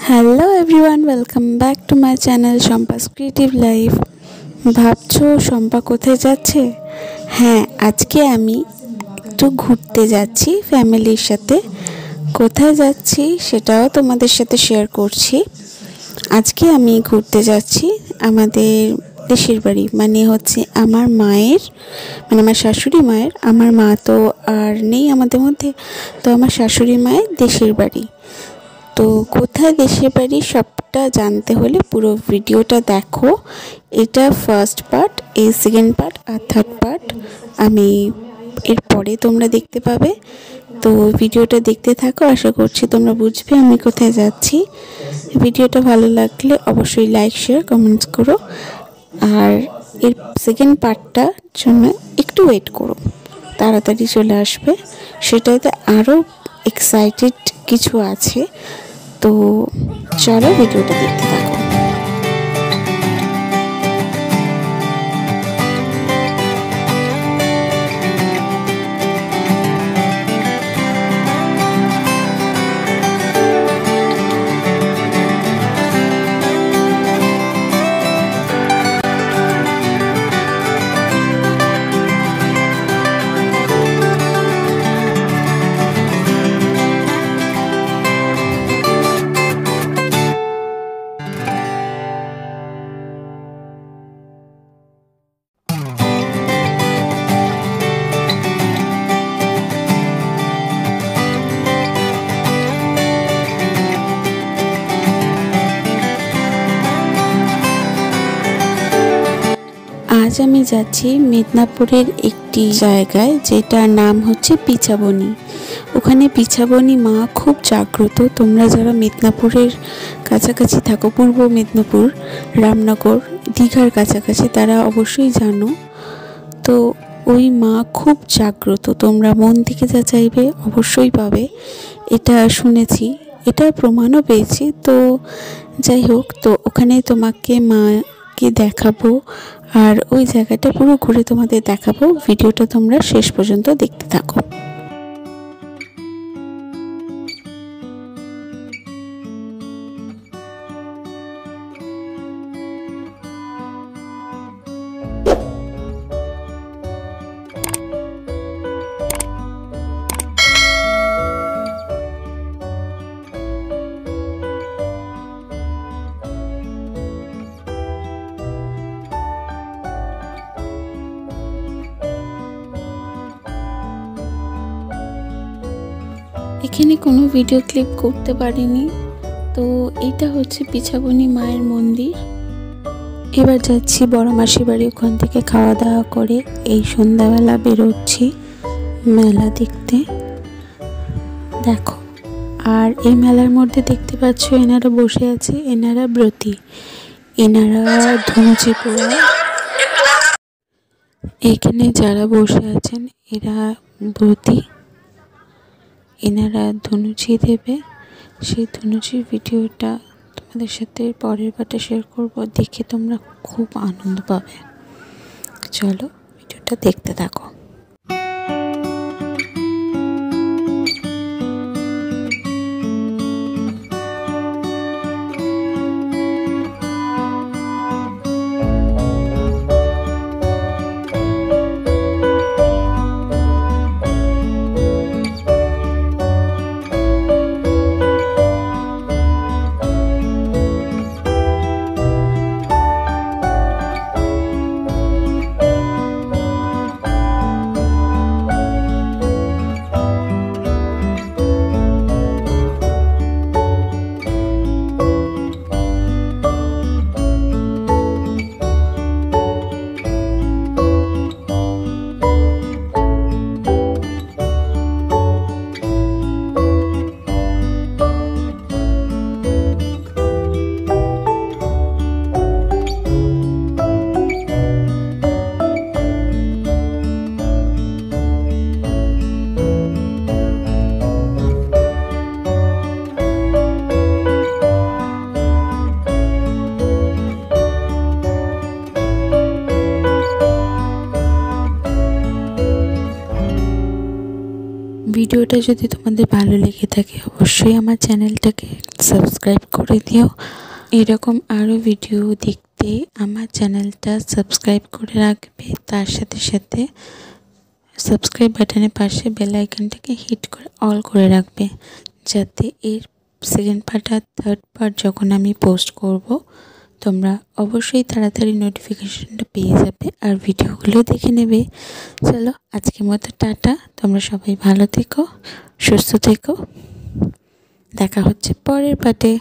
Hello everyone, welcome back to my channel Shampa's creative life. ভাবছো শম্পা কোথায় যাচ্ছে? হ্যাঁ, আজকে আমি একটু ঘুরতে যাচ্ছি ফ্যামিলির সাথে। কোথায় যাচ্ছি সেটাও তোমাদের সাথে শেয়ার করছি। আজকে আমি ঘুরতে যাচ্ছি আমাদের দেশের বাড়ি, মানে হচ্ছে আমার মায়ের, মানে আমার শাশুড়ি মায়ের। আমার মা তো আর নেই আমাদের মধ্যে, তো আমার শাশুড়ি মায়ের দেশের বাড়ি। তো কোথায় দেশের বাড়ি সবটা জানতে হলে পুরো ভিডিওটা দেখো। এটা ফার্স্ট পার্ট, এই সেকেন্ড পার্ট আর থার্ড পার্ট আমি এরপরে তোমরা দেখতে পাবে। তো ভিডিওটা দেখতে থাকো, আশা করছি তোমরা বুঝবে আমি কোথায় যাচ্ছি। ভিডিওটা ভালো লাগলে অবশ্যই লাইক, শেয়ার, কমেন্টস করো। আর এর সেকেন্ড পার্টটার জন্য একটু ওয়েট করো, তাড়াতাড়ি চলে আসবে। সেটাতে আরও এক্সাইটেড কিছু আছে। তো চলো ভিডিওটা দেখতে থাকো। আজ আমি যাচ্ছি মেদিনীপুরের একটি জায়গায়, যেটার নাম হচ্ছে পিছাবনি। ওখানে পিছাবনি মা খুব জাগ্রত। তোমরা যারা মেদিনীপুরের কাছাকাছি থাকো, পূর্ব মেদিনীপুর, রামনগর, দীঘার কাছাকাছি, তারা অবশ্যই জানো। তো ওই মা খুব জাগ্রত, তোমরা মন থেকে যা চাইবে অবশ্যই পাবে, এটা শুনেছি, এটা প্রমাণও পেয়েছি। তো যাই হোক, তো ওখানে তোমাকে মাকে দেখাবো আর ওই জায়গাটা পুরো ঘুরে তোমাদের দেখাবো। ভিডিওটা তোমরা শেষ পর্যন্ত দেখতে থাকো। এখানে কোনো ভিডিও ক্লিপ করতে পারিনি। তো এটা হচ্ছে পিছাবনি মায়ের মন্দির। এবার যাচ্ছি বড় মাসির বাড়ি, ওখান থেকে খাওয়া দাওয়া করে এই সন্ধ্যাবেলা বেরোচ্ছি মেলা দেখতে। দেখো, আর এই মেলার মধ্যে দেখতে পাচ্ছ এনারা বসে আছে, এনারা ব্রতী, এনারা ধনুচি পোড়া। এখানে যারা বসে আছেন এরা ব্রতী, এনারা ধনুচি দেবে। সেই ধনুচির ভিডিওটা তোমাদের সাথে পরের পার্টে শেয়ার করব, দেখে তোমরা খুব আনন্দ পাবে। চলো ভিডিওটা দেখতে থাকো। ভিডিওটা যদি তোমাদের ভালো লেগে থাকে অবশ্যই আমার চ্যানেলটাকে সাবস্ক্রাইব করে দিও। এরকম আরও ভিডিও দেখতে আমার চ্যানেলটা সাবস্ক্রাইব করে রাখবে, তার সাথে সাথে সাবস্ক্রাইব বাটনের পাশে বেল আইকনটাকে হিট করে অল করে রাখবে, যাতে এর সেকেন্ড পার্ট আর থার্ড পার্ট যখন আমি পোস্ট করব তোমরা অবশ্যই তাড়াতাড়ি নোটিফিকেশনটা পেয়ে যাবে আর ভিডিওগুলো দেখে নেবে। চলো আজকের মতো টাটা, তোমরা সবাই ভালো থেকো, সুস্থ থেকো, দেখা হচ্ছে পরের পার্টে।